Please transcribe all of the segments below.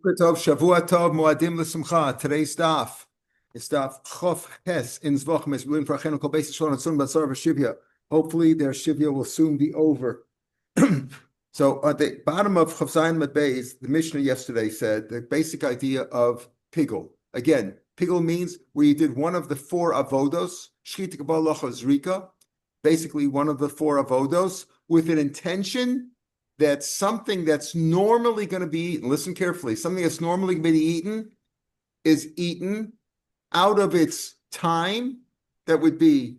Boker Tov, Shavua Tov, Moadim L'Simcha. Today's daf is daf Chof Ches in Zbachim. As we learn for Achenu Kol Beis Yisrael and Sun Basar V'Shivya. Hopefully their Shivya will soon be over. So at the bottom of Chof Zayin Mad Beis, the Mishnah yesterday said the basic idea of pigul. Again, pigul means where you did one of the four avodos, Shchita Kabbalah Zrika, basically one of the four avodos, with an intention that something that's normally going to be eaten, listen carefully, something that's normally going to be eaten is eaten out of its time, that would be,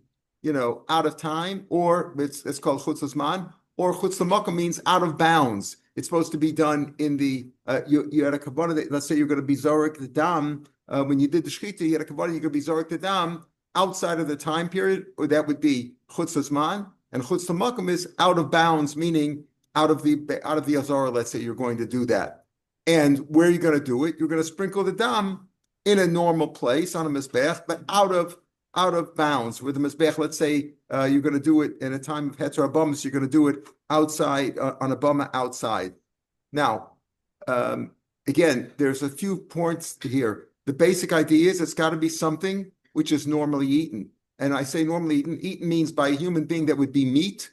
out of time, or it's called chutz l'zman, or chutz l'makom means out of bounds. It's supposed to be done in the, you had a kavanah, let's say you're going to be zorek the dam, when you did the shchita, you had a kavanah, you're going to be zorek the dam outside of the time period, or that would be chutz l'zman, and chutz l'makom is out of bounds, meaning out of the azara, let's say you're going to do that. And where are you going to do it? You're going to sprinkle the dam in a normal place on a mizbech, but out of bounds. With the mizbech, let's say you're going to do it in a time of heter abamas, you're going to do it outside, on a bama outside. Now, again, there's a few points here. The basic idea is it's got to be something which is normally eaten. And I say normally eaten. Eaten means by a human being that would be meat,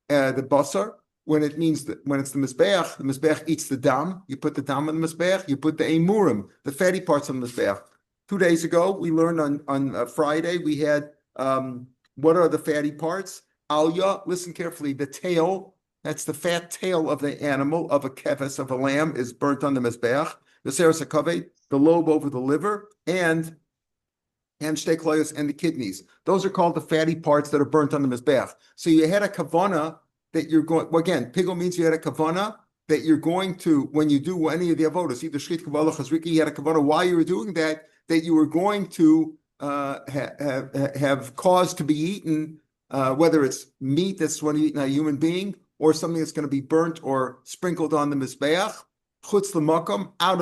the basar. When it means that when it's the mizbech eats the dam. You put the dam on the mizbech. You put the emurim, the fatty parts on the mizbech. 2 days ago, we learned on Friday, we had, what are the fatty parts? Alya, listen carefully, the tail, that's the fat tail of the animal, of a keves, of a lamb, is burnt on the mizbech. The seres hakaved, the lobe over the liver, and shtei kloyos, and the kidneys. Those are called the fatty parts that are burnt on the mizbech. So you had a kavana that you're going, well, again, pigul means you had a kavana that you're going to, when you do any of the avodas, either shchit kabbalah chazrika, you had a kavana while you were doing that you were going to have cause to be eaten, whether it's meat that's going to be eaten by a human being, or something that's going to be burnt or sprinkled on the mizbeach, chutz l'makom, out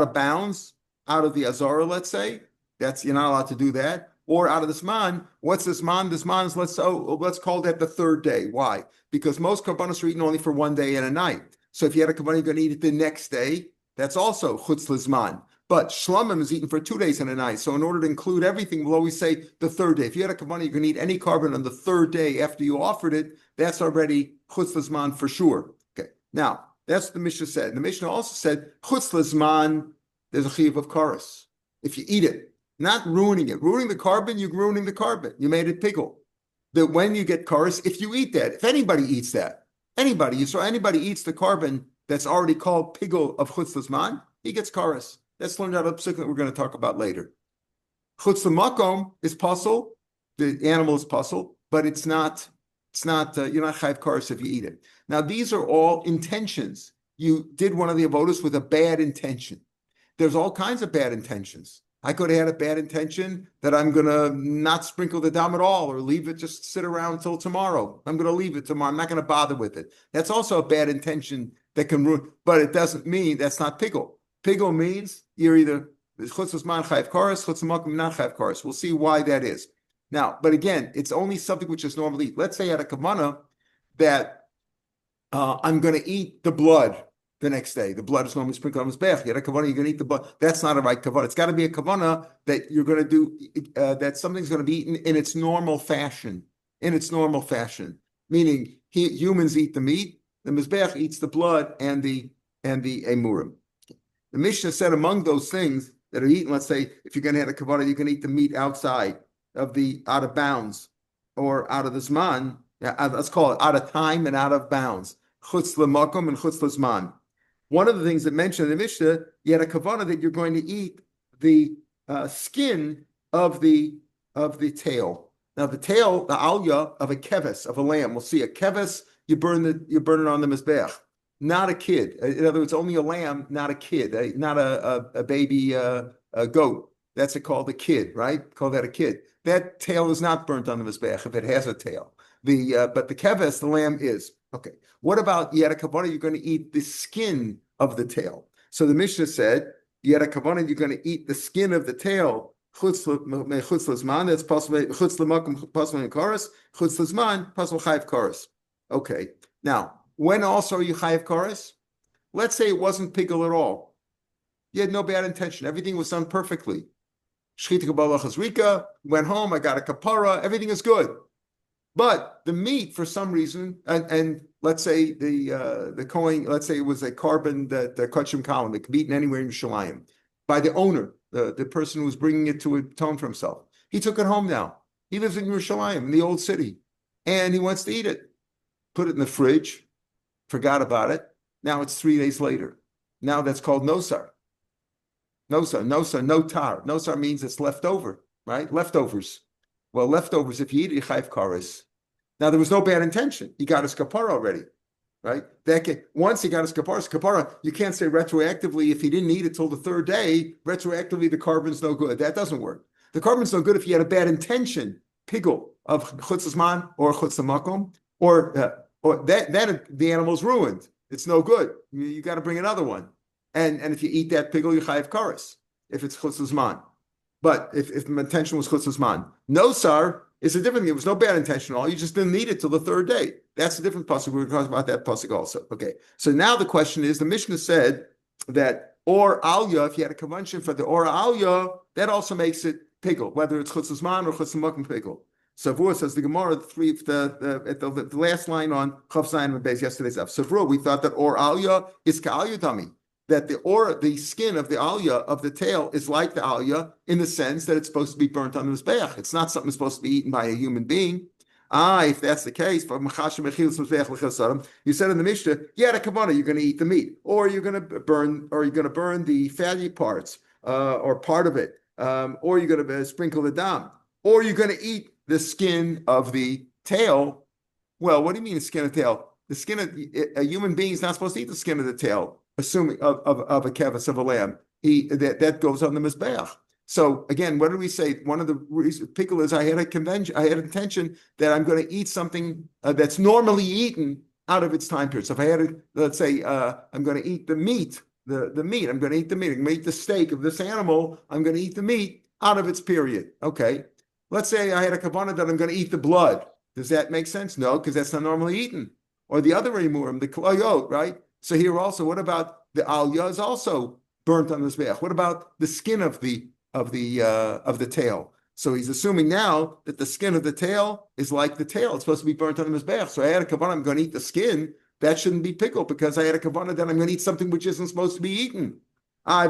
of bounds, out of the azara, let's say, you're not allowed to do that. Or out of the zman. What's the zman? The zman is, let's call that the third day. Why? Because most karbanos are eaten only for 1 day and a night. So if you had a karban, you're going to eat it the next day. That's also chutz l'zman. But shlamim is eaten for 2 days and a night. So in order to include everything, we'll always say the third day. If you had a karban, you're going to eat any carbon on the third day after you offered it. That's already chutz l'zman for sure. Okay. Now that's what the Mishnah said. The Mishnah also said chutz l'zman. There's a chiyuv of karas if you eat it. Not ruining it. Ruining the carbon, you're ruining the carbon. You made it pigul. That when you get karas, if you eat that, if anybody eats that, anybody eats the carbon that's already called pigul of chutz l'zman, he gets karas. That's learned out of Pesach that we're going to talk about later. Chutz l'makom is puzzle. The animal is puzzle, but it's not. You're not chayv karas if you eat it. Now these are all intentions. You did one of the avodas with a bad intention. There's all kinds of bad intentions. I could have had a bad intention that I'm going to not sprinkle the dam at all, or leave it, just sit around until tomorrow. I'm going to leave it tomorrow. I'm not going to bother with it. That's also a bad intention that can ruin, but it doesn't mean that's not pigul. Pigul means you're either chutz l'zman chayv karas, chutz l'makom not chayv karas. We'll see why that is. Now, but again, it's only something which is normally, let's say at a kavana that I'm going to eat the blood the next day. The blood is normally sprinkled on mizbech. You had a kavana, you're going to eat the blood. That's not a right kavana. It's got to be a kavana that you're going to do, that something's going to be eaten in its normal fashion. Meaning humans eat the meat, the mizbech eats the blood and the emurim. The Mishnah said among those things that are eaten, let's say if you're going to have a kavana, you can eat the meat outside of out of bounds, or out of the zman. Let's call it out of time and out of bounds. Chutz l'makom and chutz l'zman. One of the things that mentioned in the Mishnah, you had a kavana that you're going to eat the skin of the tail. Now the tail, the alya of a keves, of a lamb. We'll see a keves, you burn it on the mizbech. Not a kid. In other words, only a lamb, not a kid, not a baby goat. That's called a kid, right? Call that a kid. That tail is not burnt on the mizbech if it has a tail. But the keves, the lamb is. Okay. What about you had a kavanah, you're going to eat the skin of the tail. So the Mishnah said, you had a kavanah, you're going to eat the skin of the tail. Chutz l'zman, that's possible. Chutz l'makom, possible in karas. Chutz l'zman, possible chayv karas. Okay. Now, when also are you chayv karas? Let's say it wasn't pigul at all. You had no bad intention. Everything was done perfectly. Shchita kabbalah chazrika, went home, I got a kapara, everything is good. But the meat, for some reason, and let's say the coin, let's say it was a carbon that kachim column, it could be eaten anywhere in Yerushalayim by the owner, the person who was bringing it to atone for himself. He took it home now. He lives in Yerushalayim, in the old city, and he wants to eat it. Put it in the fridge, forgot about it. Now it's 3 days later. Now that's called nosar. Nosar, notar. Nosar means it's left over, right? Leftovers. Well, leftovers, if you eat it, you chayv kares. Now, there was no bad intention. He got his kapara already, right? Once he got his kapara, you can't say retroactively, if he didn't eat it till the third day, retroactively the carbon's no good. That doesn't work. The carbon's no good if he had a bad intention, pigul of chutz zman or chutz makom, or that the animal's ruined. It's no good. You got to bring another one. And if you eat that pigul, you chayv kares, if it's chutz zman. But if the intention was chutz zman, nosar is a different thing. It was no bad intention at all. You just didn't need it till the third day. That's a different pasuk. We're talking about that pasuk also. Okay. So now the question is: the Mishnah said that or alya, if you had a convention for the or alya, that also makes it pigul, whether it's chutz zman or chutz makom pigul. Savur says the Gemara at the last line on Chav Zayin and Beis yesterday's F. Savur, we thought that or alya is ka'alya dami. That the skin of the alya of the tail is like the alya in the sense that it's supposed to be burnt on the mizbeach. It's not something supposed to be eaten by a human being. If that's the case, you said in the Mishnah, yeah, the kavanah, you're going to eat the meat, or you're going to burn the fatty parts, or part of it, or you're going to sprinkle the dam, or you're going to eat the skin of the tail. Well, what do you mean the skin of the tail? The skin of a human being is not supposed to eat the skin of the tail. Assuming of a kevis of a lamb, that goes on the mizbeach. So again, what did we say? One of the reasons pickle is I had intention that I'm going to eat something that's normally eaten out of its time period. So if I had, let's say, I'm going to eat the meat, I'm going to eat the steak of this animal. I'm going to eat the meat out of its period. Okay. Let's say I had a kavanah that I'm going to eat the blood. Does that make sense? No, because that's not normally eaten. Or the other remurim, the klayot, right? So here also, what about the alya is also burnt on the mizbeach? What about the skin of the tail? So he's assuming now that the skin of the tail is like the tail; it's supposed to be burnt on the mizbeach. So I had a kavanah, I'm going to eat the skin. That shouldn't be pickled because I had a kavanah that I'm going to eat something which isn't supposed to be eaten. Now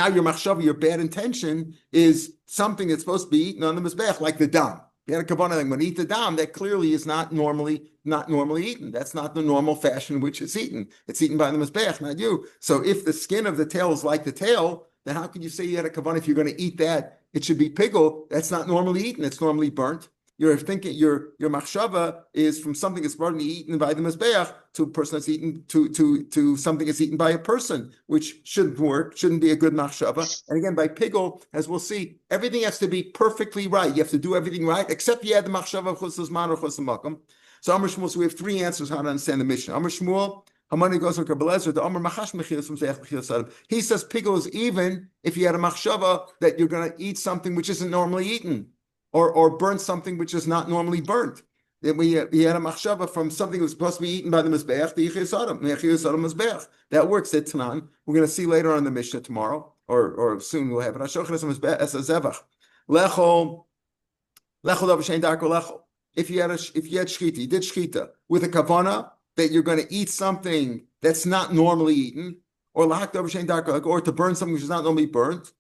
your machshava, your bad intention is something that's supposed to be eaten on the mizbeach, like the dam. You had a kavanah, I'm going to eat the dam. That clearly is not normally eaten. That's not the normal fashion in which it's eaten. It's eaten by the mizbeach, not you. So if the skin of the tail is like the tail, then how can you say you had a kavanah if you're going to eat that? It should be pigul. That's not normally eaten. It's normally burnt. You're thinking your machshava is from something that's normally eaten by the mizbeach to a person that's eaten to something that's eaten by a person, which shouldn't work, shouldn't be a good machshava. And again, by pigul, as we'll see, everything has to be perfectly right. You have to do everything right, except you had the machshava of chutz zman or chutz makom. So Amar Shmuel, so we have three answers how to understand the Mishnah. Amar Shmuel, Hamani goes to Kabbalah, the Amar Machash Mechilas from Zeich Mechilas Adam. He says pigul is even if you had a machshava that you're going to eat something which isn't normally eaten. Or burn something which is not normally burnt. Then we had a machshava from something that was supposed to be eaten by the mizbeach, the yichiyas adam mizbeach. That works at Tanan. We're going to see later on in the Mishnah tomorrow, or soon we'll have it. If you had shchita, you did shchita with a kavana that you're going to eat something that's not normally eaten, or to burn something which is not normally burnt.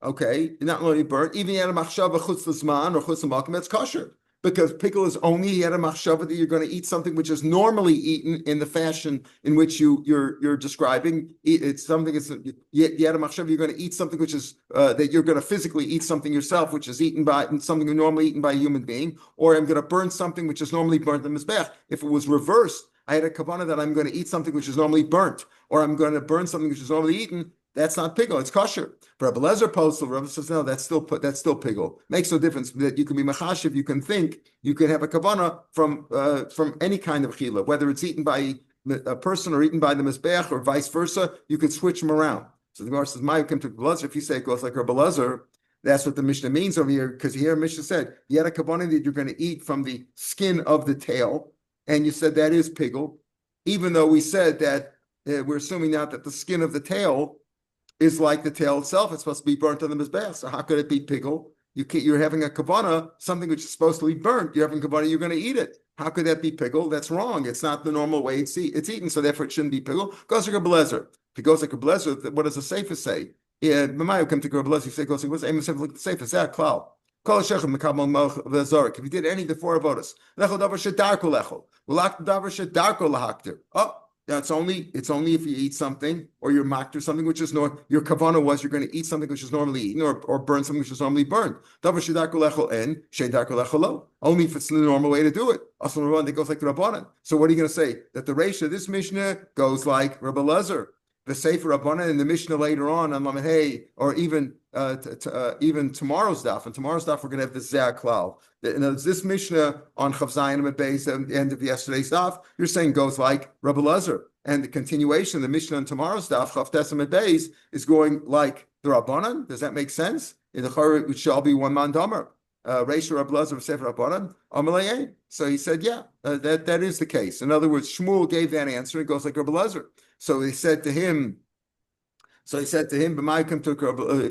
Okay, not only burnt, even you had a machshava chutz l'zman or chutz l'makom, that's kosher. Because pickle is only you had a machshava that you're going to eat something which is normally eaten in the fashion in which you're describing. It's something you had a machshava, you're going to eat something which is that you're going to physically eat something yourself, which is eaten by something normally eaten by a human being, or I'm going to burn something which is normally burnt in the mizbeach. If it was reversed, I had a kavanah that I'm going to eat something which is normally burnt, or I'm going to burn something which is normally eaten. That's not pigul, it's kosher. But Rabbi Lezer postal, Rabbi says, no, that's still pigul. Makes no difference that you can be machashiv, you can think, you can have a kavanah from any kind of chila, whether it's eaten by a person or eaten by the mizbeach or vice versa, you could switch them around. So the Gemara says, "My come to Rabbi Lezer." If you say it goes like Rabbi Lezer, that's what the Mishnah means over here, because here Mishnah said you had a kavanah that you're going to eat from the skin of the tail, and you said that is pigul, even though we said that we're assuming now that the skin of the tail is like the tail itself. It's supposed to be burnt on the mizbeach. So how could it be pickle? You're having a kavana, something which is supposed to be burnt. You're having kavana, you're going to eat it. How could that be pickle? That's wrong. It's not the normal way it's eaten, so therefore it shouldn't be pickle. Goes like a blazer. If it goes like a blazer, what does the sefer say? Yeah, come to blazer. You say goes like the sefer. Say a cloud. If you did any of the four avodas, oh, it's only if you eat something or you're mocked or something which is your kavanah was you're going to eat something which is normally eaten or burn something which is normally burned. Only if it's the normal way to do it. It goes like the Rabbanan. So what are you going to say? That the ratio of this Mishnah goes like Rabbi Lezer. The Sefer Rabbanan in the Mishnah later on Lamed Hey, or even tomorrow's daf. And tomorrow's daf we're going to have the Zeh Klal. This Mishnah on Chav Zayin and Beis at the end of yesterday's daf, you're saying goes like Rabbi Lezer. And the continuation, the Mishnah on tomorrow's daf, Chav Tesam and Beis, is going like the Rabbanan. Does that make sense? In the Chor, it shall be one man damer. Reisha Rabbi Lezer Sefer Rabbanan Amalayin. So he said, yeah, that is the case. In other words, Shmuel gave that answer. It goes like Rabbi Lezer. So he said to him, if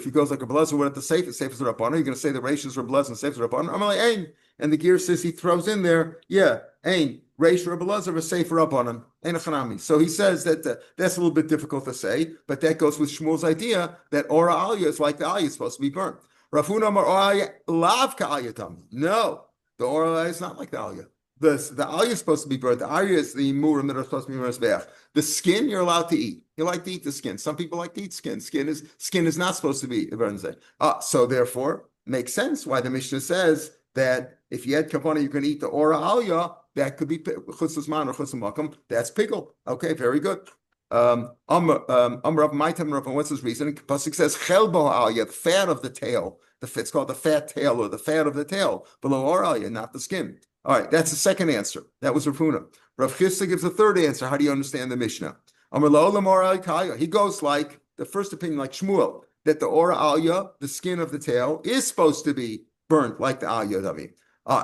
he goes like Rabbi Lezer, what at the safe is Rabbanan, you're going to say the Reisha is Rabbi Lezer and safe is Rabbanan. Amalei. And the gear says he throws in there, yeah, Ain, Reisha Rabbi Lezer is safe Rabbanan. So he says that that's a little bit difficult to say, but that goes with Shmuel's idea that Ora Aliyah is like the Aliyah is supposed to be burnt. Rafuna Mar Aliyah lav ka'ayatam. No, the Ora Aliyah is not like the Aliyah. The aliyah is supposed to be burnt. The aliyah is the murim that are supposed to be mizbeach. The skin you're allowed to eat. You like to eat the skin. Some people like to eat skin. Skin is not supposed to be burned. So therefore, makes sense why the Mishnah says that if you had kavanah, you can eat the ora aliyah. That could be chutz man or chutz makom. That's pickle. Okay, very good. What's his reason? Pasuk says chelbo aliyah, the fat of the tail. It's called the fat tail or the fat of the tail below ora aliyah, not the skin. All right, that's the second answer. That was Rav Huna. Rav Chisda gives a third answer. How do you understand the Mishnah? He goes like the first opinion, like Shmuel, that the ora aliyah, the skin of the tail, is supposed to be burnt like the aliyah dummy.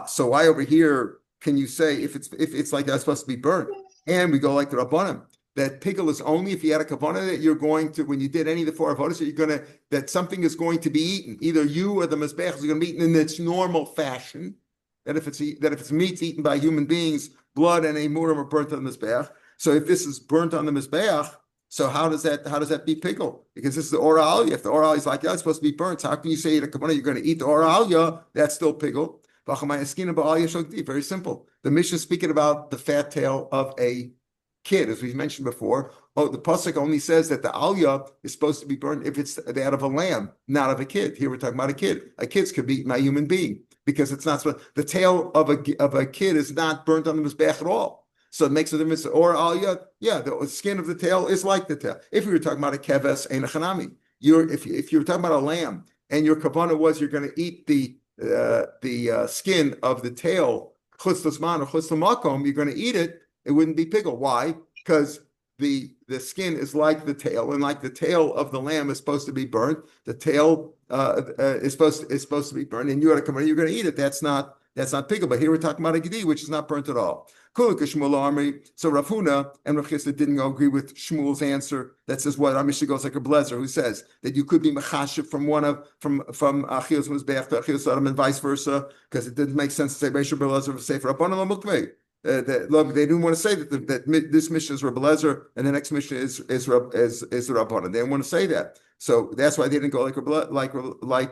So why over here can you say if it's like that's supposed to be burnt? And we go like the Rabbanim, that pickle is only if you had a kavanah that you're going to, when you did any of the four avodas, that something is going to be eaten. Either you or the mizbeach is going to be eaten in its normal fashion. That if it's meat eaten by human beings, blood and a murim are burnt on the mizbeach. So if this is burnt on the mizbeach, so how does that be pickle? Because this is the ora aliyah. If the ora aliyah is like that, it's supposed to be burnt. So how can you say you're going to eat the ora aliyah? That's still pickle. Very simple. The Mishnah is speaking about the fat tail of a kid, as we mentioned before. Oh, the pasuk only says that the aliyah is supposed to be burned if it's out of a lamb, not of a kid. Here we're talking about a kid. A kid's could be eaten by a human being. Because it's not the tail of a kid is not burnt on the mizbeach at all, so it makes a difference. Or aliyah, yeah, the skin of the tail is like the tail. If we were talking about a keves and a chanami, if you're talking about a lamb and your kavanah was you're going to eat the skin of the tail chutz l'zman or chutz l'makom, you're going to eat it. It wouldn't be pickle. Why? Because the skin is like the tail, and like the tail of the lamb is supposed to be burnt. The tail is supposed to be burnt, and you're going to eat it. That's not pickle. But here we're talking about a gedi, which is not burnt at all. So Rav Huna and Rav Chisda didn't agree with Shmuel's answer that says what our Mishnah goes like a Blazer, who says that you could be mechashif from Achil's mizbeach to Achil's Sodom and vice versa, because it didn't make sense to say Reisha Blazer Sefer Rabbanan L'Mukmei. They didn't want to say that this mission is Rabbi Lezer and the next mission is the Rabbanan. They didn't want to say that, so that's why they didn't go like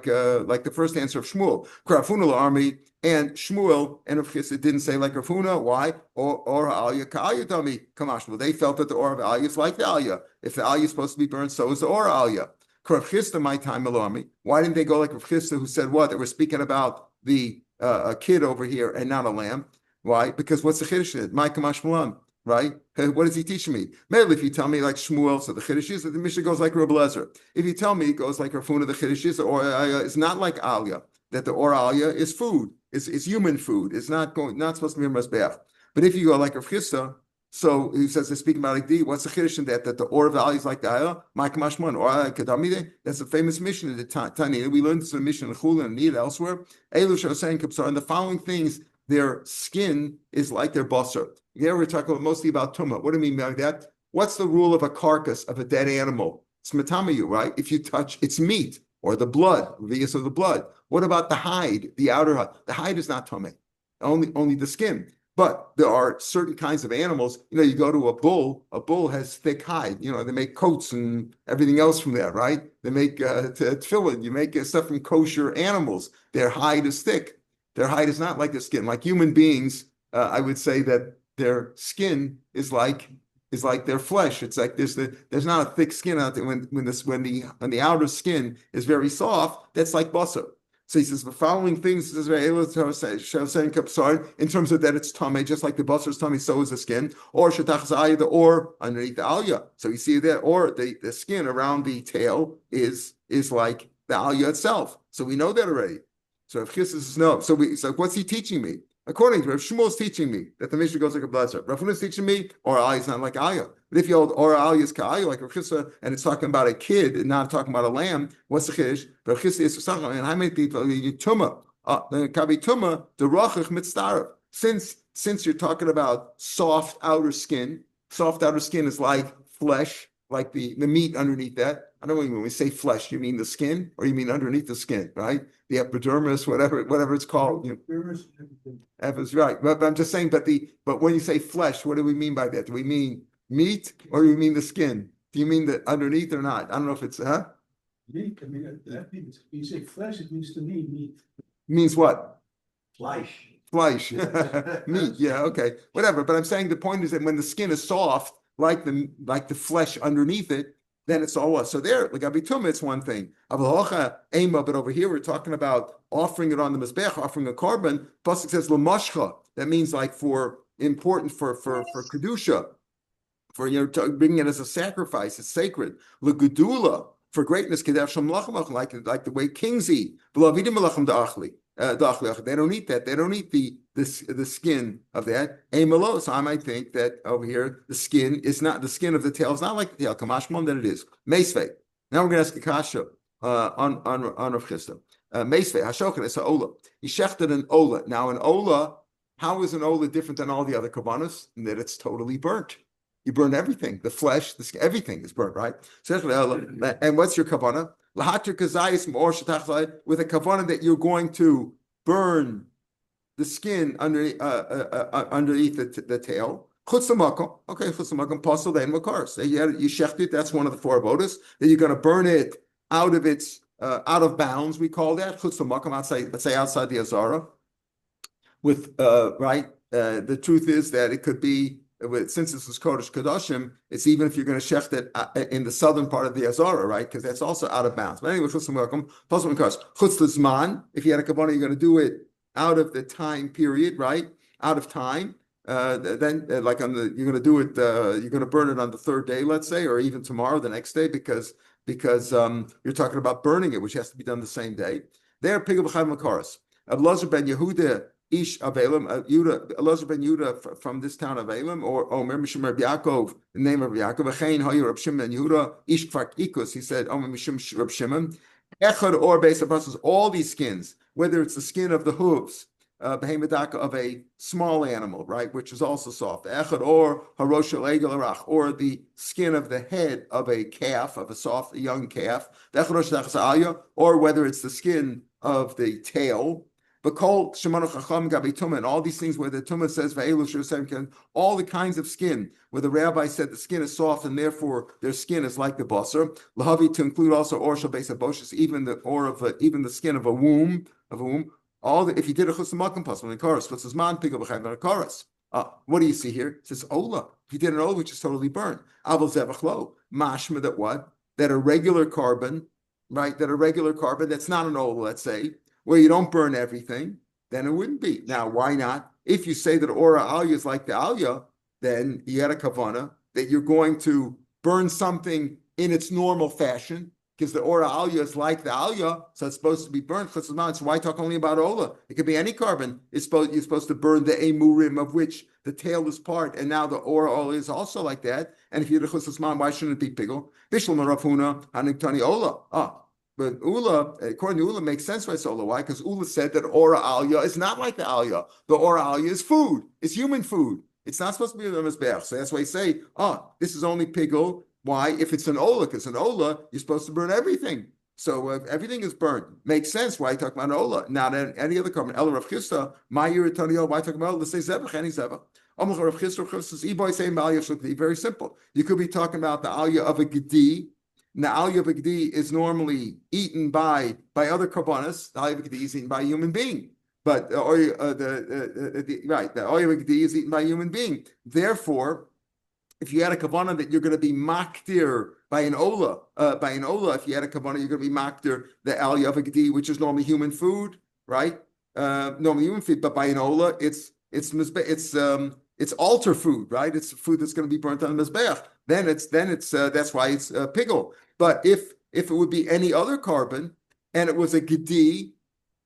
the first answer of Shmuel. Krafuna army and Shmuel and Rav Chisda didn't say like Rafuna. Why? Or aliyah ka'aliyah dummy kamashmu. They felt that the or of aliyah is like the aliyah. If the aliyah is supposed to be burned, so is the or aliyah. Rav Chisda my time army. Why didn't they go like Rav Chisda, who said what? That we're speaking about the a kid over here and not a lamb. Why? Because what's the chiddush? My kamash mulam, right? What is he teaching me? Maybe if you tell me like Shmuel, so the chiddush is that the Mishnah goes like Rabbi Lezer. If you tell me it goes like Rafuna, the chiddush is, or it's not like aliyah, that the or aliyah is food, is human food. It's not supposed to be a mizbeach. But if you go like Rav Chisda, so he says they're speaking about Igdi. What's the chiddush in that the or of the aliyah is like the aliyah? My kamash mulam or kadamide. That's a famous mission in the Tani. We learned this in the mission in Chula and Nid elsewhere. Elush are saying kapsar, and the following things. Their skin is like their basar. Here we're talking mostly about tumah. What do you mean by that? What's the rule of a carcass of a dead animal? It's metamayu, right? If you touch its meat or the blood, revius of the blood. What about the hide, the outer hide? The hide is not tamei, only the skin. But there are certain kinds of animals. You go to a bull has thick hide. They make coats and everything else from there, right? They make tefillin. You make stuff from kosher animals. Their hide is thick. Their hide is not like the skin. Like human beings, I would say that their skin is like their flesh. It's like there's not a thick skin out there. When the outer skin is very soft, that's like basar. So he says the following things in terms of that it's tamei, just like the basar is tamei, so is the skin, or the or underneath the alya. So you see that, or the skin around the tail is like the alya itself. So we know that already. So if Chis says no, so what's he teaching me? According to Rav Shmuel is teaching me that the Mishnah goes like a blesser. Rav Huna is teaching me, or alya is not like alya. But if you hold or alya is ka'alya, like Rav Chisa, and it's talking about a kid and not talking about a lamb, what's the chiddush? Rav Chisa is and how many people you tuma? The kavi tuma the rachach mitztarav. Since you're talking about soft outer skin is like flesh, like the meat underneath that. I don't know when we say flesh, you mean the skin or you mean underneath the skin, right? The epidermis, whatever it's called. Epidermis, right. But I'm just saying, but when you say flesh, what do we mean by that? Do we mean meat or do we mean the skin? Do you mean the underneath or not? I don't know if it's Meat. I mean, that means when you say flesh, it means to me meat. Means what? Flesh. Meat. Yeah. Okay. Whatever. But I'm saying the point is that when the skin is soft, like the flesh underneath it, then it's all us. So there, like abituma, it's one thing. But over here we're talking about offering it on the mizbech, offering a carbon. Pasuk says lamashcha. That means like for kedusha, for bringing it as a sacrifice. It's sacred. Legudula, for greatness, like the way kings eat. They don't eat that. They don't eat the skin of that. So I might think that over here the skin is not the skin of the tail. It's not like the tail. Kamashmon that it is. Meisvei. Now we're going to ask a kasha on Rav Chisda. Meisvei hashokin is ola. He shechted an ola. Now an ola. How is an ola different than all the other karbanos? In that it's totally burnt. You burn everything. The flesh, everything is burnt, right? And what's your kavanah? With a kavanah that you're going to burn the skin underneath the tail. Okay, pasul then makar. So you shecht it. That's one of the four avodas. Then you're going to burn it out of its out of bounds. We call that outside. Let's say outside the azara. With the truth is that it could be. Since this is Kodesh Kodashim, it's even if you're going to shecht it in the southern part of the Azara, right? Because that's also out of bounds. But anyway, if you had a kavanah, you're going to do it out of the time period, right? Out of time. Then, you're going to do it. You're going to burn it on the third day, let's say, or even tomorrow, the next day, because you're talking about burning it, which has to be done the same day. There, Pigel B'Chaim Makaras. Elazar ben Yehuda. Ish Avelim, Elazar ben Yehuda from this town of Avelim, or Omer Mishum Reb Yaakov, the name of Yaakov, Achein Hayu Reb Shimon ben Yehuda, Ish Kfar Ikus, he said, Omer Mishum Reb Shimon, Echad or Beis Abasos, all these skins, whether it's the skin of the hooves, Behemadaka of a small animal, right, which is also soft, Echad or Harosh Egel Arach, or the skin of the head of a calf, of a young calf, or whether it's the skin of the tail. But called Shemanu Chacham Gabi Tuma, and all these things where the Tuma says all the kinds of skin where the rabbi said the skin is soft and therefore their skin is like the basar. Lahavi to include also or shabesa boshes, even the skin of a womb. If you did a chusamakim possible in chorus, what's his man pick up a chorus? What do you see here? It says ola. If you did an ola, which is totally burned. Aval zevachlo mashma that what? That a regular carbon, right? That a regular carbon that's not an ola, let's say, where you don't burn everything, then it wouldn't be. Now, why not? If you say that Ora Alya is like the Alya, then you had a kavanah that you're going to burn something in its normal fashion, because the Ora Alya is like the Alya, so it's supposed to be burnt. So why talk only about Ola? It could be any carbon. You're supposed to burn the Emurim, of which the tail is part, and now the Ora Ola is also like that. And if you're the Chusasman, why shouldn't it be Pigel? Bishlam Rafuna, Haniktani Ola. But Ula, according to Ula, makes sense why it's Ola. Why? Because Ula said that Ora Alya is not like the Alya. The Ora Alya is food. It's human food. It's not supposed to be on the mizbeach. So that's why you say, this is only pigul. Why? If it's an ola, because an ola, you're supposed to burn everything. So everything is burnt. Makes sense. Why talk about ola? Not any other carbon. Ela Rav Chisda, my Yirataniel. Why talk about? Let's say zebach, any zebach. Rav Chisda saying very simple. You could be talking about the aliyah of a gedi. And the aliyah of a gedi is normally eaten by other karbanas. The aliyah of a gedi is eaten by a human being. But the aliyah of a gedi is eaten by a human being. Therefore, if you had a kavanah that you're going to be makdir by an ola, if you had a kavanah, you're going to be makdir the aliyah of a gedi, which is normally human food, right? Normally human food, but by an ola, it's altar food, right? It's food that's going to be burnt on the mizbeach. Then it's that's why it's pigul. But if it would be any other carbon and it was a gedi,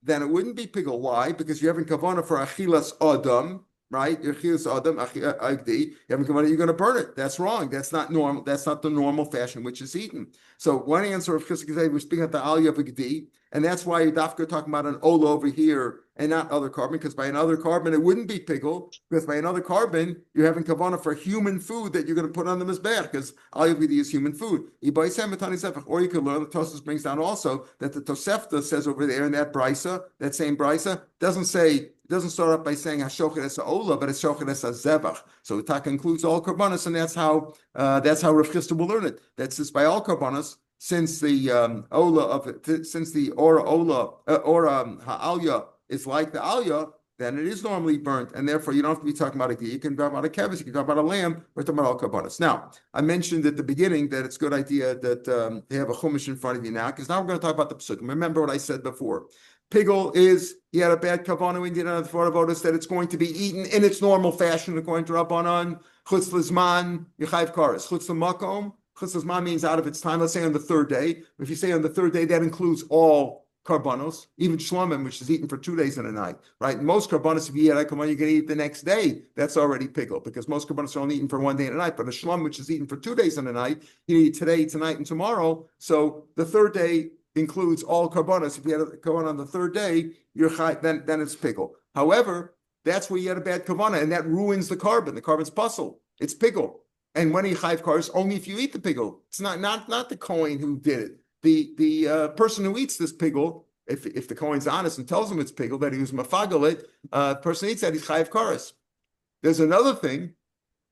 then it wouldn't be pigul. Why? Because you're having kavanah for achilas adam. Right? You're going to burn it. That's wrong. That's not normal. That's not the normal fashion which is eaten. So one answer of Chizkiah, we're speaking at the aliyah of a gedi, and that's why Dafka talking about an ola over here and not other carbon, because by another carbon it wouldn't be pigul, because by another carbon you're having kavanah for human food that you're going to put on the mizbeach, because aliyah of a gedi is human food. Or you can learn, the Tosafos brings down also that the Tosefta says over there in that brisa, that same brisa, doesn't start off by saying hashochet es ola, but it's shochet es zebach. So Taka includes all karbanos, and that's how Rav Chisda will learn it. That's just by all karbanos, since the ora ha'alya is like the alya, then it is normally burnt, and therefore you don't have to be talking about a gedi. You can talk about a kevis, you can talk about a lamb, we're talking about all karbanos. Now, I mentioned at the beginning that it's a good idea that they have a chumash in front of you now, because now we're going to talk about the pesukim. Remember what I said before. Pigul is, he had a bad kavanah, we did on the Avodas that it's going to be eaten in its normal fashion according to Rabbanan. Chutz l'zman, Yechayv Kares. Chutz l'makom, chutz l'zman means out of its time, let's say on the third day. If you say on the third day, that includes all karbanos, even shlomim, which is eaten for 2 days and a night, right? Most karbanos, if you eat a kavanah, you're going to eat the next day. That's already pigul, because most karbanos are only eaten for 1 day and a night. But a shlom, which is eaten for 2 days and a night, you eat today, tonight, and tomorrow. So the third day includes all karbanos. If you had a kavanah on the third day, then it's pigul. However, that's where you had a bad kavanah, and that ruins the carbon. The carbon's puzzle. It's pigul. And when you chayv kares, only if you eat the pigul. It's not the Kohen who did it. The person who eats this pigul, if the Kohen's honest and tells him it's pigul, that he was mafagal it, person eats that, he's chayv kares. There's another thing.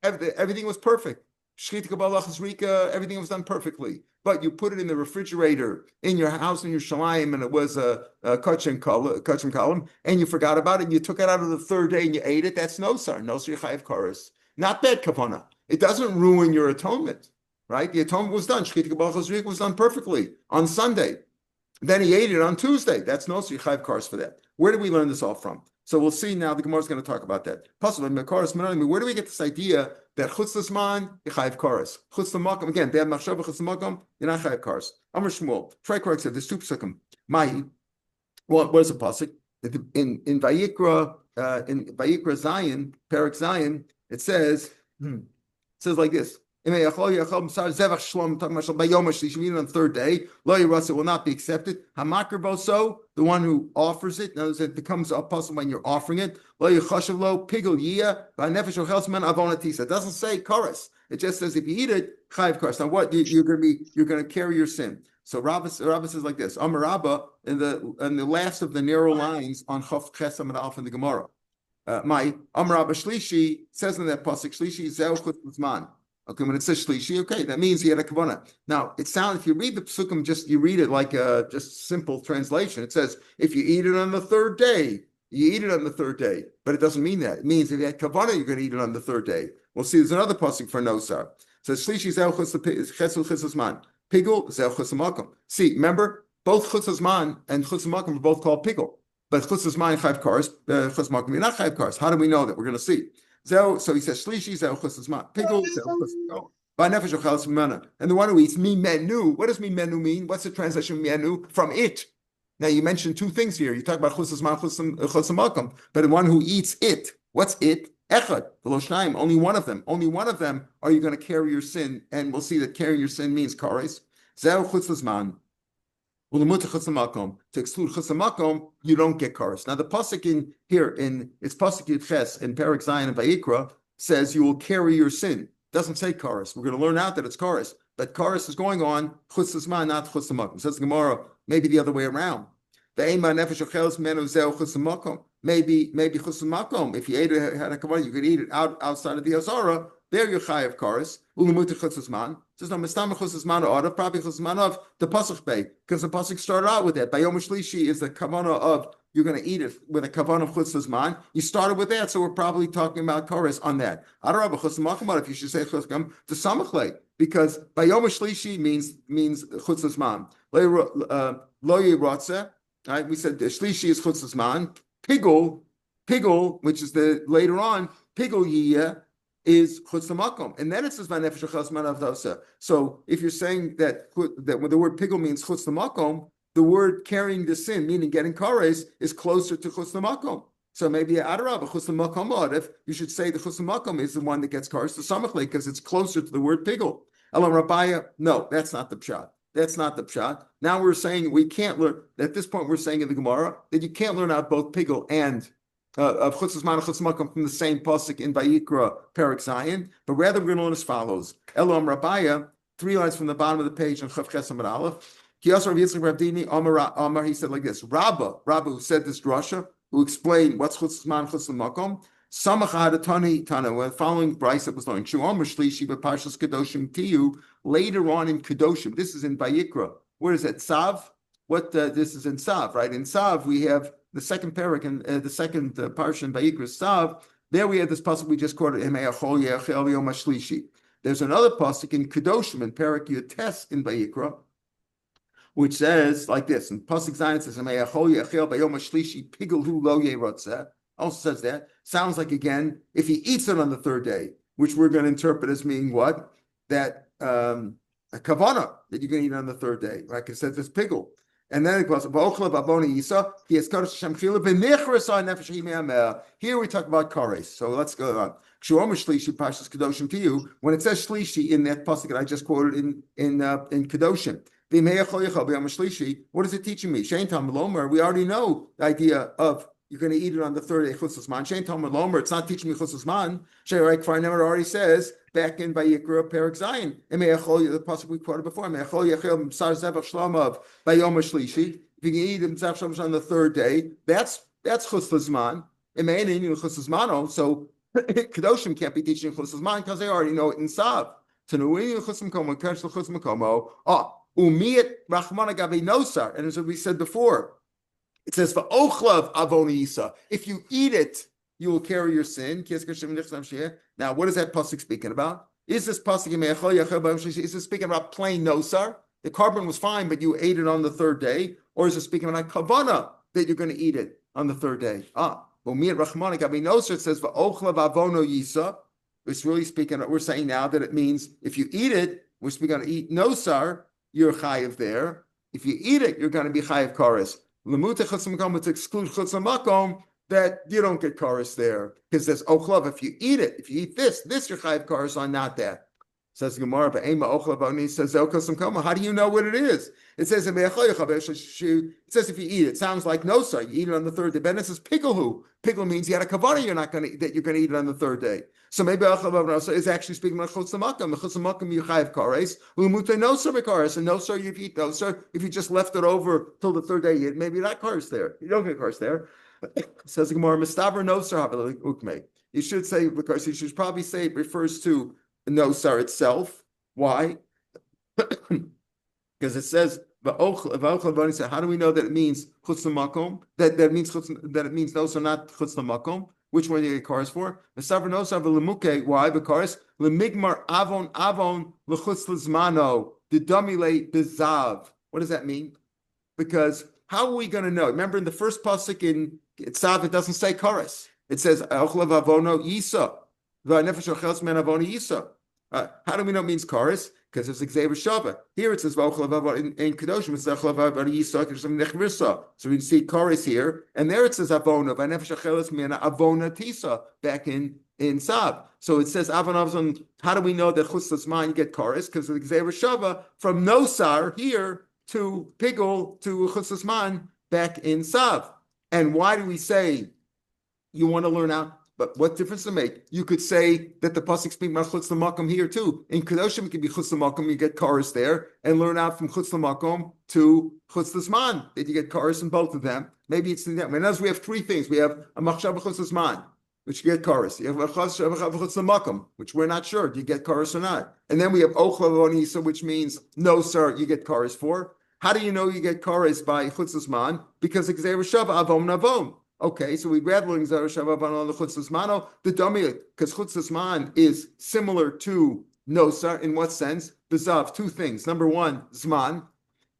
Everything was perfect. Shchita kabalach zrika, everything was done perfectly. But you put it in the refrigerator in your house in your shalayim, and it was a kachim column, and you forgot about it, and you took it out of the third day and you ate it. That's nosar chayav kares. Not bad kavanah. It doesn't ruin your atonement, right? The atonement was done. Shchita kabalach zrika was done perfectly on Sunday. Then he ate it on Tuesday. That's nosar chayav kares for that. Where did we learn this all from? So we'll see now. The Gemara is going to talk about that. Possibly, where do we get this idea that chutz l'zman chayav kares, chutz l'makom again? They have machshava chutz l'makom, you're not chayav kares. Amar Shmuel, try correct. Said there's two pesukim. Mai, what is a pasuk? In Vayikra Zion, Perek Zion, it says like this. Talking about by Yom HaShlishi, on the third day, lo yirasa, will not be accepted. Hamakar boso, the one who offers it, knows it becomes a puzzle when you're offering it. Lo yichashav lo pigul yiyah v'nefesh ochels man avonatisa. It doesn't say kares. It just says if you eat it, chayiv kares. Now what you're going to carry your sin. So Rabba says like this. Amar Rabba in the last of the narrow lines on Chof Chesam and Alf in the Gemara. My Amar Rabba Shlishi says in that pasuk Shlishi zeu chutz l'zman. Okay, when it says shlishi, okay, that means he had a kavanah. Now, it sounds, if you read the psukim, you read it like a just simple translation. It says, if you eat it on the third day, you eat it on the third day. But it doesn't mean that. It means if you had kavanah, you're going to eat it on the third day. We'll see, there's another pasuk for nosar. So shlishi zeu chutz l'zman. Pigul zeu chutz l'makom. See, remember, both chutz l'zman and chutz l'makom are both called pigul. But chutz l'zman chayv kares, chutz l'makom, you're not chayv kares. How do we know that? We're going to see. So he says, Shlishi zeu chutz l'zman. Pigul zeu chutz l'makom. By nefesh ochels mana. And the one who eats mi menu. What does mi menu mean? What's the translation of menu? From it. Now you mentioned two things here. You talk about chutz l'zman, chutz l'makom. But the one who eats it, what's it? Echad, v'lo shnayim. Only one of them. Only one of them are you going to carry your sin. And we'll see that carrying your sin means kares. Zeu chutz l'zman. To exclude chutz l'makom, you don't get kares. Now the pasuk in here it's pasuk Ches in Perek Zion and Vayikra says you will carry your sin. Doesn't say kares. We're going to learn out that it's kares, but kares is going on chutz l'zman, not chutz l'makom. Says the Gemara, maybe the other way around. Maybe chutz l'makom. If you ate it, had a kavanah, you could eat it outside of the azara. There you're chay of kares. Ulemuta chutz l'zman. Says no, mistama chutz l'zman of probably chutz l'zman of the pasuk bay, because the pasuk started out with that. By Yom Shlishi is the kavanah of you're going to eat it with a kavanah of chutz l'zman. You started with that, so we're probably talking about kares on that. Adarabah chutz l'makom. If you should say chutz l'makom to samachlei, because by Yom Shlishi means chutz l'zman. Lo yirotze. Right? We said the shlishi is chutz l'zman. Pigul, which is the later on, pigul yiyah is chutz l'makom, and then it says v'nefesh achas man avdosa. So if you're saying that when the word pigul means chutz l'makom, the word carrying the sin, meaning getting kares, is closer to chutz l'makom. So maybe adarab chutz l'makom odef, you should say the chutz l'makom is the one that gets kares to samachle because it's closer to the word pigul. Elam Rabaya, no, that's not the pshat. That's not the pshat. Now we're saying we can't learn. At this point, we're saying in the Gemara that you can't learn out both pigul and of chutz l'zman and chutz l'makom from the same pasuk in Vayikra Perek Zayin, but rather we're going to learn as follows. Elam Rabaya, 3 lines from the bottom of the page on Chav Ches Amud Aleph. He said like this: Rabba who said this drasha, who explained what's chutz l'zman, chutz l'makom. Samachad Tana. When following Bryce that was learning Shuam Shlishi Parshas Kedoshim Tiyu later on in Kedoshim. This is in Vayikra. Where is it? Sav. This is in Sav, right? In Sav we have the second parak and the second parsha in Vayikra Sav. There we have this pasuk we just quoted. There's another pasuk in Kedoshim in Parak Yotes in Vayikra, which says like this. In pasuk Zayin says Pigul Hu Lo Yerotzeh. Also says that. Sounds like, again, if he eats it on the third day, which we're going to interpret as meaning what? That a kavana that you're going to eat on the third day. Like it says, this pigul. And then it goes, here we talk about kares. So let's go on. When it says shlishi in that pasuk that I just quoted in Kedoshim, what is it teaching me? We already know the idea of you're going to eat it on the third day. Chutz l'zman. Shein Talmud Lomer. It's not teaching me chutz l'zman. She'arik Farnemer already says back in Vayikra Perek Zayin. The pasuk we quoted before. Emeachol yachil m'sar zebach shlomav bayom shlishi. If you can eat m'sar shlomav on the third day, that's chutz l'zman. Emeinin chutz l'zmano. So Kedoshim can't be teaching chutz l'zman because they already know it in Sav. Tanuin chutz l'makom k'ersh l'chutz l'makomo. Umiyat rachmana gabi nosar. And as we said before, it says, "Va'ochlav avon yisa." If you eat it, you will carry your sin. Now, what is that pasuk speaking about? Is this pasuk is this speaking about plain nosar? The carbon was fine, but you ate it on the third day, or is it speaking about kavana that you're going to eat it on the third day? It says, "Va'ochlav avono yisa." It's really speaking. We're saying now that it means if you eat it, we're speaking on eat nosar, you're chayiv there. If you eat it, you're going to be chayiv kares. Lemuta chutz l'makom, to exclude chutz l'makom, that you don't get kares there because there's ochlav. If you eat it, if you eat this you're chayiv kares on, not that. Says Gemara, but ema ochlav oni says chutz l'makom. How do you know what it is? It says if you eat it, sounds like no sir. You eat it on the third day. But it says pigul. Pigul means you had a kavana. You're not going to eat it on the third day. So maybe ochlav is actually speaking about chutz l'makom. The chutz l'makom you chayiv kares. Lemuta no sir kares, and no sir you eat no sir. If you just left it over till the third day, maybe not kares there. You don't get kares there. Says the Gemara, mistaver no sir ukme. You should say, because you should probably say it refers to no sir itself. Why? Because it says how do we know that it means chutz l'makom? That it means no sir, not chutz l'makom. Which one do you get kares for? Mistaver no sir v'lemuke. Why? Because lemigmar avon l'chutz l'zmano dedamile bezav. What does that mean? Because how are we going to know? Remember in the first pasuk in Tzav, it doesn't say kares. It says ochlav avono yisa. V'nefesh ochels men avono yisa. How do we know it means kares? Because it's Xavier Shava. Here it says ochlav avono in Kedoshim. It's ochlav avono yisa. So we see kares here, and there it says avono. V'nefesh ochels men avona tisa. Back in Tzav. So it says avon. How do we know that chutz l'zman you get kares? Because of Xavier Shava from nosar here to pigul to chutz l'zman back in Sav. And why do we say you want to learn out But what difference does it make? You could say that the pasuk speaks about chutz l'makom here too. In kedoshim, it could be chutz l'makom. You get chorus there, and learn out from chutz l'makom to chutz l'zman. That you get chorus in both of them. Maybe it's in that. In other words, we have three things. We have a machshava chutz l'zman, which you get chorus. You have a chutz l'makom, which we're not sure. Do you get chorus or not? And then we have ochla v'onisa, which means no, sir, you get chorus for. How do you know you get chorus by chutz l'zman? Because it's shava avom navom. Okay, so we read on the chutz l'zmano, the dummy, because chutz l'zman is similar to nosar in what sense? Bezav, two things. Number one, zman.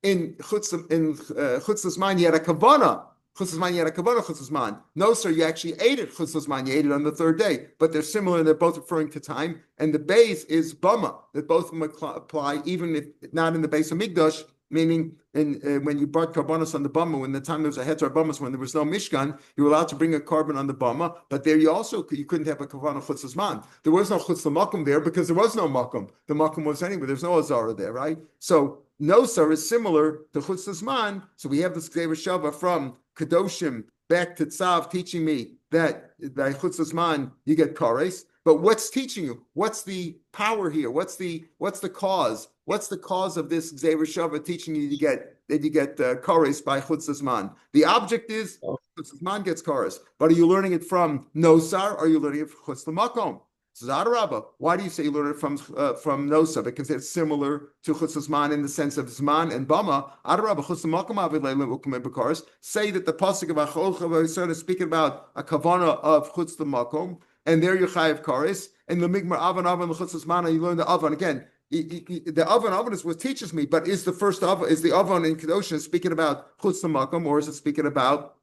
In chutz l'zman, you had a kavana. Chutz l'zman, you had a kavana chutz l'zman. Nosar, you actually ate it. Chutz l'zman, you ate it on the third day. But they're similar, and they're both referring to time. And the base is bama, that both of them apply, even if not in the base of Migdash. Meaning, when you brought karbanos on the bama, when the time there was a heter bamas, when there was no mishkan, you were allowed to bring a carbon on the bama. But there you couldn't have a kavanah chutz l'zman. There was no chutz l'makom there because there was no makom. The makom was anywhere. There's no azara there, right? So nosar is similar to chutz l'zman. So we have this gzeira shava from kedoshim back to tzav, teaching me that by chutz l'zman you get kares. But what's teaching you? What's the power here? What's the cause? What's the cause of this gzeira shava teaching you that you get kares by chutz l'zman? The object is chutz l'zman gets kares, but are you learning it from nosar or are you learning it from chutz l'makom? So Zadarabba, why do you say you learn it from nosar? Because it's similar to chutz l'zman in the sense of zman and bama. Adarabba chutz l'makom avileilim b'kares. Say that the pasuk of Achol Chavayisrael is speaking about a kavana of chutz l'makom. And there you chayav kares, and the migmar avan the chutz l'zman, you learn the avan again. The avan is what teaches me, but is the avan in kedoshim speaking about chutz l'makom, or is it speaking about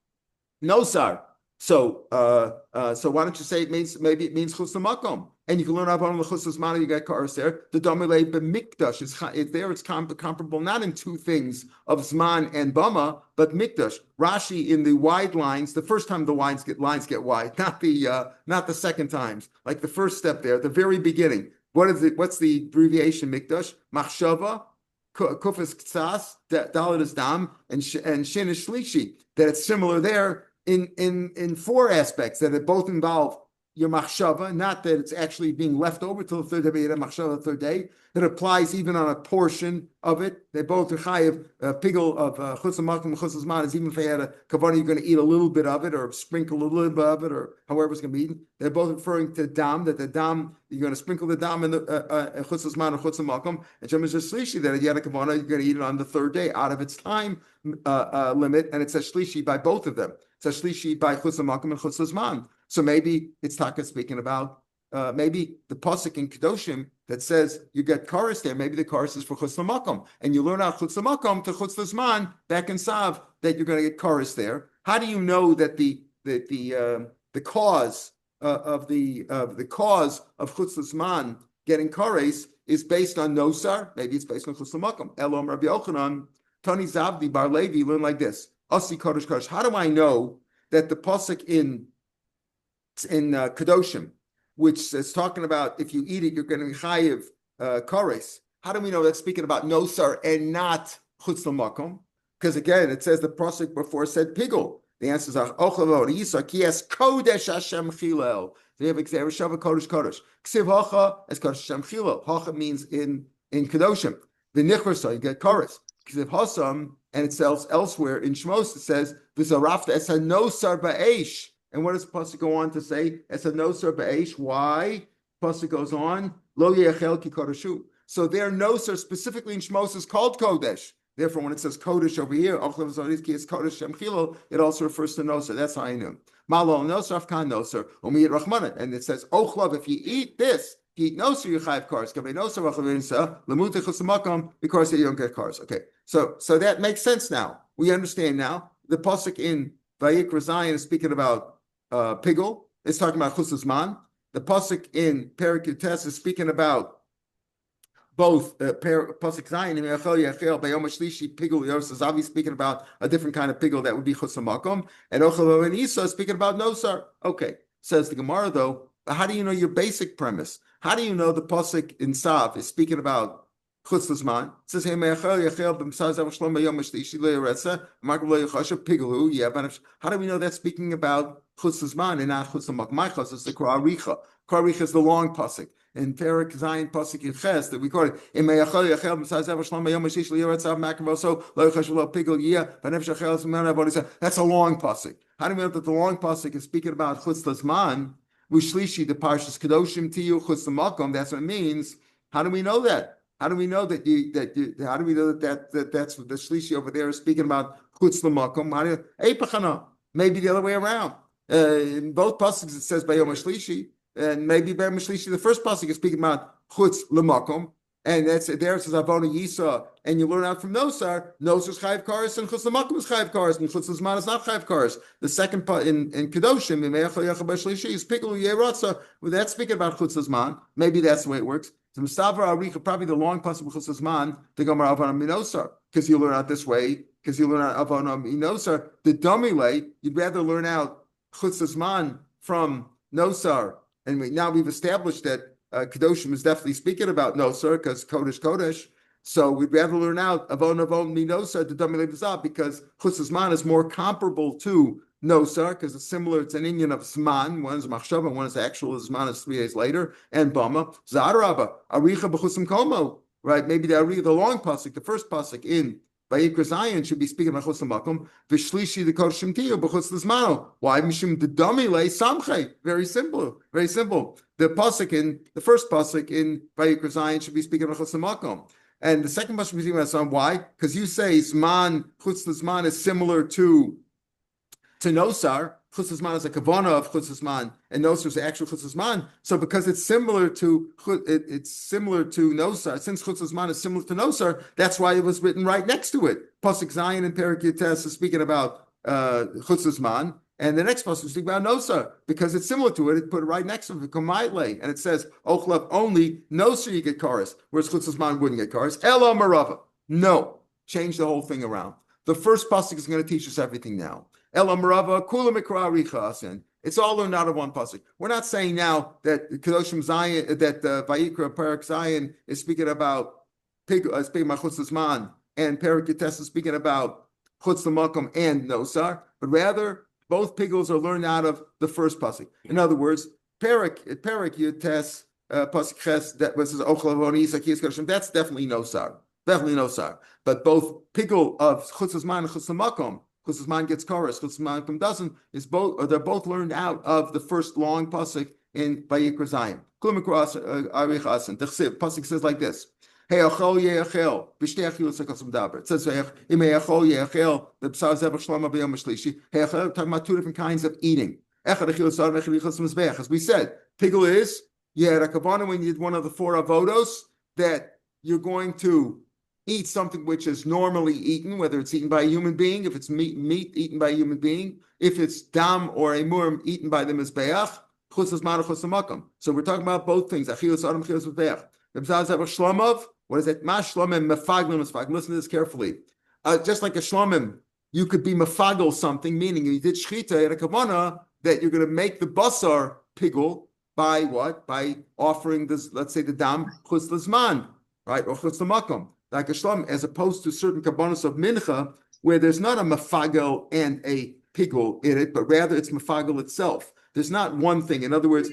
nosar? So why don't you say it means chutz l'makom, and you can learn avan the chutz l'zman, you get kares there. The domile b'mikdash is there. It's comparable not in two things of zman and bama, but mikdash. Rashi in the wide lines, the first time the lines get wide, not the second times. Like the first step there, the very beginning. What's the abbreviation mikdash? Machshava, kufas ktsas, dalet is dam, and shin is shlishi. That it's similar there in four aspects, that it both involve your machshava, not that it's actually being left over till the third day, machshava the third day. That applies even on a portion of it. They both are chayiv pigel of chutz l'makom and chutz l'zman, is even if they had a kavanah, you're going to eat a little bit of it or sprinkle a little bit of it or however it's going to be eaten. They're both referring to dam, that the dam, you're going to sprinkle the dam in the chutz l'zman or chutz l'makom, and shem is a shlishi, that if you had a kavanah, you're going to eat it on the third day out of its time limit, and it's a shlishi by both of them. It's a shlishi by chutz l'makom and chutz l'zman. So maybe it's Taka speaking about maybe the pasuk in kedoshim that says you get kares there. Maybe the kares is for chutz l'makom, and you learn out chutz l'makom to chutz l'zman back in sav that you're going to get kares there. How do you know that the cause of chutz l'zman getting kares is based on nosar? Maybe it's based on chutz l'makom. Elom Rabbi Yochanan Tani Zavdi Bar Levi learn like this: Asi kodesh kodesh. How do I know that the pasuk in kedoshim, which is talking about if you eat it, you're going to be chayiv kares? How do we know that's speaking about nosar and not chutz l'makom? Because again, it says the pasuk before said pigel. The answer is ochlavod yisar ki es kodesh Hashem chilel. So you have gzeira shava kodesh kodesh. Ksiv hacha as kodesh Hashem chilel. Hacha means in kedoshim. The nichversa, you get kares. Ksiv hasam, and it sells elsewhere in Shmos. It says v'zarafta es hanosar ba'esh. And what does pasuk go on to say? Es hanosar ba'esh. Why? Pasuk goes on lo yechel ki kodeshu. So their nosar specifically in Shmos is called kodesh. Therefore, when it says kodesh over here, it also refers to nosar. That's how I knew. Malo nosar afkan nosar umiyit rachmana, and it says ochlav. If you eat this, if you eat nosar, you chayav cars. Kavei nosar v'chavinsa lemut chusamakam, because you don't get cars. Okay, so that makes sense now. We understand now. The pasuk in Vayikra Zion is speaking about pigel. It's talking about chutz l'zman. The pasuk in Perek Yutes is speaking about both pasuk Zion and Yachel Bayom Shlishi pigel. Zavi speaking about a different kind of pigel that would be chutz l'makom, and Ochel and Isa speaking about nosar. Okay, says the Gemara though. How do you know your basic premise? How do you know the pasuk in Sav is speaking about chutz l'zman? It says Hey Yachel b'msaz Avshlom Bayom Shlishi le'Yeretza Mark lo Yachashav pigelu. Yeah, but how do we know that's speaking about chutz l'zman and not chutz l'makom. My chutz is the Kraricha. Kraricha is the long pasuk. In Perik Zayin pasuk Yiches that we call it in Meyachol Yachel B'Saz Ever Shlom Yom Mashish Liyoretzav Makavoso Lo Yachashul Pigel Yia V'Nefesh Yachel Zman Avonisa. That's a long pasuk. How do we know that the long pasuk is speaking about chutz l'zman? Ushlishi the Parshas Kedoshim Tiyu chutz l'makom. That's what it means. How do we know that? How do we know that how do we know that that's what the shlishi over there is speaking about chutz l'makom? How do you Eipachana? Maybe the other way around. In both passages it says Bayom Shlishi, and maybe Bayom Shlishi, the first pasuk is speaking about chutz l'makom, and that's there it says Avona Yisa, and you learn out from Nosar is chayiv kares and chutz l'makom is chayiv kares and chutz l'zman is not chayiv kares. The second part in Kedoshim in Me'achal Yachal B'Shlishi is Pikul Yeratza. Well, that's speaking about chutz l'zman. Maybe that's the way it works. So Mustafa Aricha, probably the long pasuk chutz l'zman, the Gemara Avona Minosar, because you learn out this way. Because you learn out Avona Minosar, the Domile, you'd rather learn out chutz l'zman from Nosar, and now we've established that Kedoshim is definitely speaking about Nosar because Kodesh. So we'd rather learn out Avon Minosar the Domile B'Zav because chutz l'zman is more comparable to Nosar because it's similar. It's an Indian of Zman. One is Machshava, one is actual Zman is 3 days later. And Bama Zadaraba Aricha b'chusim komo. Right? Maybe the long pasuk, the first pasuk in Vayikra Zion should be speaking about chutz l'makom. V'shlishi the kodesh tiyu b'chutz l'zmano. Why? Mishum the domile samchay. Very simple. Very simple. The pasuk in the first pasuk in Vayikra Zion should be speaking about chutz l'makom. And the second pasuk should be speaking about some. Why? Because you say Zman chutz l'zman is similar to Nosar. Chutz l'zman is a kavana of chutz l'zman, and Nosar is the actual chutz l'zman. So because it's similar to Nosar, since chutz l'zman is similar to Nosar, that's why it was written right next to it. Pasuk Zion and Perik Yites is speaking about chutz l'zman, and the next pasuk is speaking about Nosar because it's similar to it. It put it right next to it, and it says Ochlav only Nosar you get chorus, whereas chutz l'zman wouldn't get chorus. Ela Marava. No, change the whole thing around. The first pasuk is going to teach us everything now. Ela Marava, Kula Mikra Aricha Asen. It's all learned out of one pasuk. We're not saying now that Kedoshim Zion, that Vayikra Perak Zion is speaking about speaking about chutz l'zman, and Perak Yites is speaking about chutz l'makom and Nosar, but rather both pigels are learned out of the first pasuk. In other words, Perak Yites pasuk Ches that was Ochel Avoni Yisakiyas Kedoshim. That's definitely Nosar, But both pigel of chutz l'zman and chutz l'makom. Chutz l'zman gets chorus, chutz l'makom doesn't. They're both learned out of the first long pasuk in Vayikra Zion. Pasuk says like this: Hey, achol yeachel b'shtei achilos hakosim daber. It says imei achol yeachel the b'sar zebach shlama b'yom shlishi. Hey, achel talking about two different kinds of eating. Echad achilos adam echad achilos mizbeach. As we said, pigel is you had a kavanah when you did one of the 4 avodos that you're going to eat something which is normally eaten, whether it's eaten by a human being, if it's meat eaten by a human being, if it's dam or a murm eaten by the mizbeach, chutz l'zman or chutz l'makom. So we're talking about both things. Achilos adam, achilos mizbeach. What is it? Mash shlomim mefaglim. Listen to this carefully. Just like a shlomim, you could be mefagel something, meaning you did shchita at a kavana that you're going to make the basar pigul by what? By offering this, let's say the dam chutz l'zman, right, or chutz l'makom. Like a shlom, as opposed to certain kabbanos of mincha, where there's not a mafagel and a pigul in it, but rather it's mafagel itself. There's not one thing. In other words,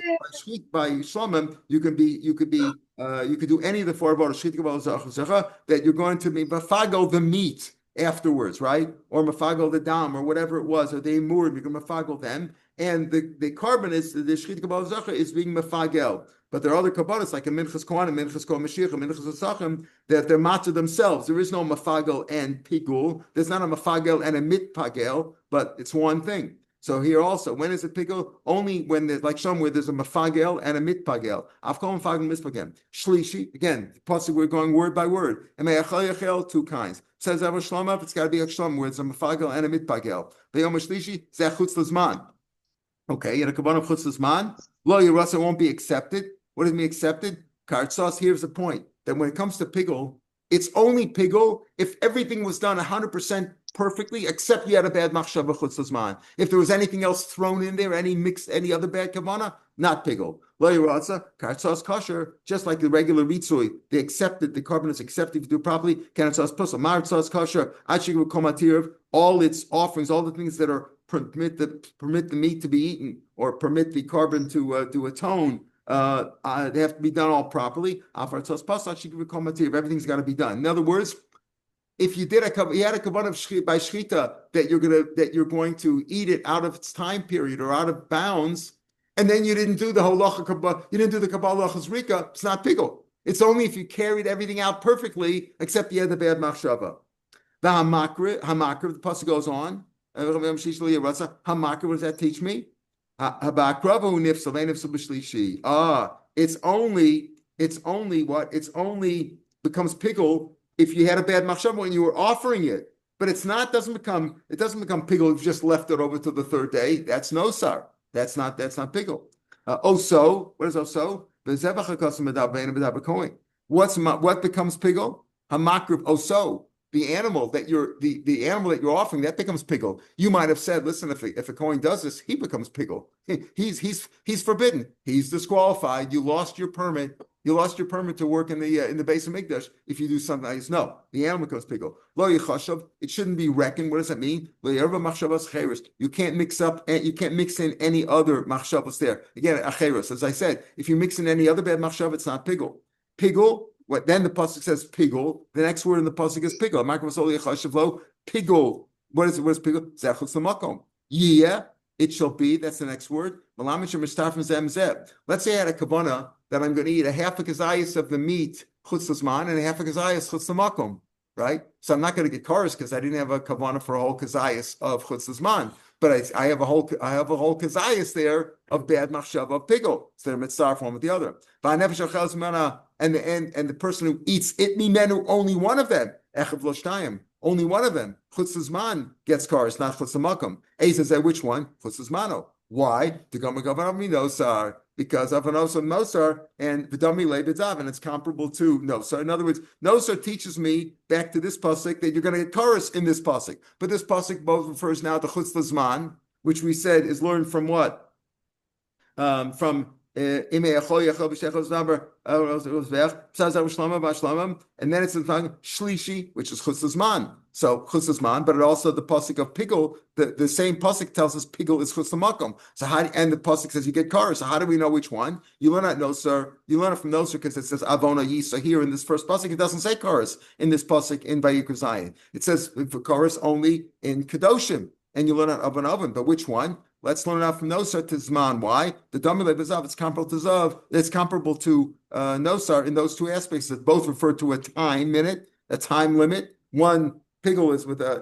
by shlomim, you could do any of the 4 avodos that you're going to be mafagel the meat afterwards, right? Or mafagel the dam, or whatever it was, or the emurim, you can mafagel them. And the carbon is the shchit kabbalah zacha is being mafagel. But there are other kabbalas like a minchas kohanim, minchas kol mashiach, minchas asachim that they're matzah themselves. There is no mafagel and pigul. There's not a mafagel and a mitpagel, but it's one thing. So here also, when is it pigul? Only when there's like somewhere there's a mafagel and a mitpagel. Avkol mafagel mispagel. Shlishi again. Possibly we're going word by word. Emeyachal 2 kinds. Says Avar Shlomah, it's got to be a shlom where it's a mafagel and a mitpagel. Beyom shlishi zeh chutz l'zman. Okay, in a kabbalah of chutz l'zman, lo yirasa won't be accepted. What does it mean accepted? Kartzos, here's the point, that when it comes to pigul, it's only pigul if everything was done 100% perfectly, except you had a bad machshava chutz l'zman. If there was anything else thrown in there, any other bad kavanah, not pigul. Lo yiratza, kartzos kosher, just like the regular ritzui, they accepted, the carbon is accepted if you do it properly, kartzos pusel, martzos kosher, achigu komatirv, all its offerings, all the things that are permit the meat to be eaten or permit the carbon to atone, they have to be done all properly. Everything's got to be done. In other words, if you had a kavanah by shchita that you're going to eat it out of its time period or out of bounds, and then you didn't do the whole you didn't do the kabbalah lachas rika, it's not pigul. It's only if you carried everything out perfectly, except you had the bad machshava. The hamakriv, the pasuk goes on. Hamakriv, what does that teach me? It's only what? It's only becomes pigul if you had a bad machshava when you were offering it. But it doesn't become pigul if you just left it over to the third day. That's no sar. That's not pigul. Oso, what is oso? What becomes pigul? Hamakriv oso. The animal that you're offering, that becomes pigul. You might have said, listen, if a Kohen does this, he becomes pigul. He's forbidden. He's disqualified. You lost your permit. You lost your permit to work in the base of Mikdash if you do something else. No, the animal becomes pigul. Lo yichashav, it shouldn't be reckoned. What does that mean? Lo yerva machshavas cheres. You can't mix in any other machshavas there. Again, acheres. As I said, if you mix in any other bad machshav, it's not pigul. Pigul. What then the pasuk says pigul. The next word in the pasuk is pigul. Pigul. What is pigul? Zechus l'makom. Yeah, it shall be. That's the next word. Let's say I had a kavanah that I'm going to eat a half a kazayas of the meat chutz l'zman and a half a kazayas chutz l'makom. Right. So I'm not going to get chorus because I didn't have a kavanah for a whole kazayas of chutz l'zman. But I have a whole kazayas there of bad machshava of pigul. So they're mitzvah one with the other. And the person who eats it mimenu, only one of them, echav lo shtayim, only one of them, chutz l'zman gets cars, not chutz l'makom. Says that which one? Chutz l'zmano. Why? To go nosar, because of an osa nosar and v'dami le'bedzav, and it's comparable to nosar. In other words, nosar teaches me back to this pasuk that you're going to get chorus in this pasuk. But this pasuk both refers now to chutz l'zman, which we said is learned from what? From and then it's in shlishi, which is chutz l'zman. So chutz l'zman, but it also the pasuk of pigul. The same pasuk tells us pigul is chutz l'makom. So and the pasuk says you get kar. So how do we know which one? You learn at nosar. You learn it from nosar because it says avona yisa here in this first pasuk. It doesn't say karas in this pasuk in Vayikra Zayin. It says for karas only in kedoshim, and you learn at oven. But which one? Let's learn out from Nosar to Zman. Why? The Damile Bezav, it's comparable to Zav. It's comparable to Nosar in those two aspects that both refer to a time minute, a time limit. One pigul is with the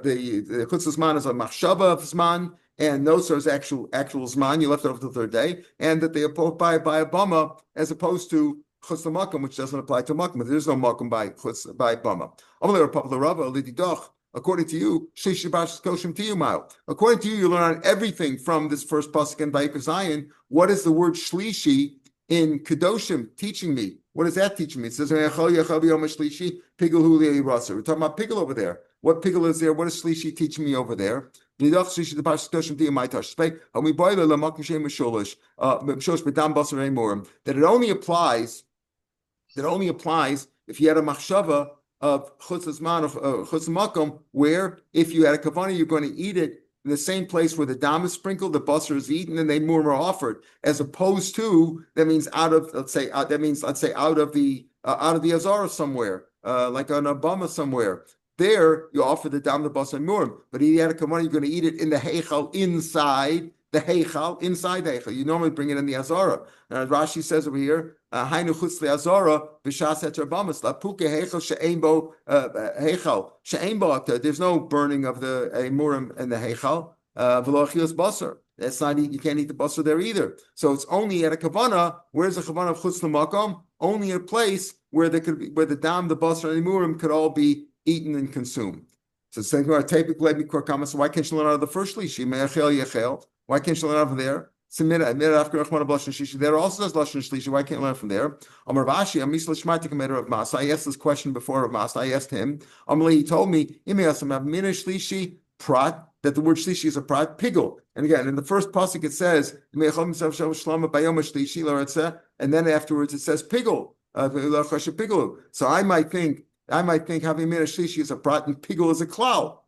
Chutz Zman is a machshava of Zman, and Nosar is actual Zman. You left it over to the third day, and that they are both by a bama as opposed to Chutz Makom, which doesn't apply to Makom. But there is no Makom by bama. According to you, according to you, you learn everything from this first pasuk in Vayikra Zayin. What is the word shlishi in kedoshim teaching me? What is that teaching me? It says pigul. We're talking about pigul over there. What pigul is there? What is shlishi teaching me over there? That it only applies if you had a machshava of chutz l'zman or chutz l'makom, where if you had a kavanah, you're going to eat it in the same place where the dam is sprinkled, the basar is eaten, and they more are offered, as opposed to that means out of the azara somewhere, like an abama somewhere. There you offer the dam, the basar, and murim. But if you had a kavanah, you're going to eat it in the heichal inside the heichal. You normally bring it in the azara. Rashi says over here, Hainu chutz le'azara b'shas etrabamas lapuke heichal she'ein bo there's no burning of the murim and the heichal v'lo achilas basar. That's not, you can't eat the basar there either. So it's only at a kavanah. Where's the kavanah of chutz l'makom? Only a place where there could be, where the dam, the basar, and the murim could all be eaten and consumed. So it's saying, why can't you learn out of the first shlishi? Why can't you learn out of there? There also does lashon shlishi. Why can't you learn from there? I asked this question before Rav Masa. I asked him. He told me prat, that the word shlishi is a prat pigul. And again, in the first pasuk it says, and then afterwards it says pigul. So I might think having mina shlishi is a prat and pigul is a klal.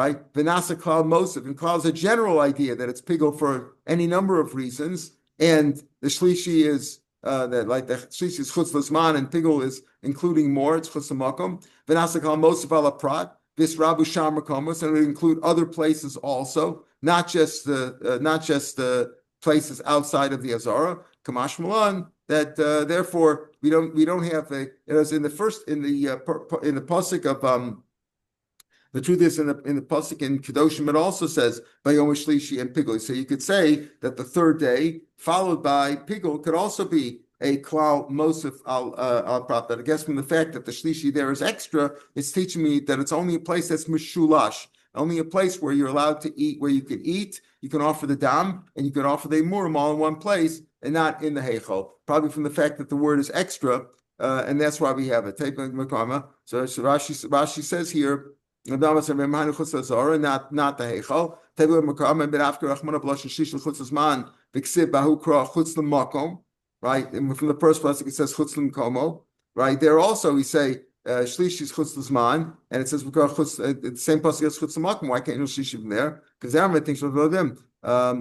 right? Vinasa klal mosif, and klal is a general idea that it's pigul for any number of reasons, and the shlishi is that like the shlishi is chutz l'zman, and pigul is including more. It's chutz l'makom. Vinasa klal mosif ala prat. This Rabu Sham Rakomos, and it would include other places also, not just the places outside of the Azara. Kamash Malan. That therefore we don't have a. It was in the pasuk of The truth is in the pasuk in Kedoshim it also says by Yom Shlishi and Pigul. So you could say that the third day followed by Pigul could also be a klal mosif al prat. But I guess from the fact that the shlishi there is extra, it's teaching me that it's only a place that's mishulash, only a place where you're allowed to eat, where you can eat, you can offer the dam, and you can offer the murim all in one place, and not in the heichal. Probably from the fact that the word is extra, and that's why we have it. So Rashi says here, not the heichal. Right, and from the first pasuk it says chutzlim komo. Right there also we say shlishi is chutz l'zman, and it says the same pasuk is chutz l'makom. Why can't you shlishi from there? Because Aaron thinks of them.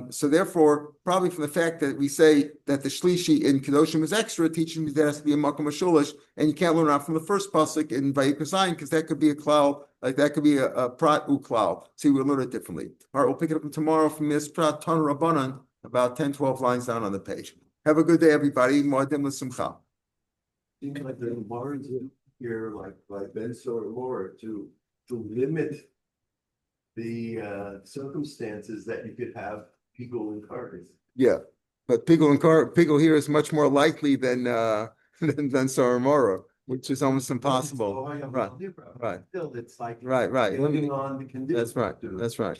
So therefore, probably from the fact that we say that the shlishi in kedoshim is extra, teaching me there has to be a makom shulish, and you can't learn out from the first pasuk in Vayikra because that could be a klal, like that could be a prat u klal. See, we'll learn it differently. All right, we'll pick it up tomorrow from this prat ton rabbanan, about 10-12 lines down on the page. Have a good day, everybody. Moadim l'simcha. Seems like the warrants here, like Ben or more, to limit the circumstances that you could have people in cars. Yeah, but pigul here is much more likely than Saramora, which is almost impossible. Right. Still, it's like Right. living on the condition. That's right.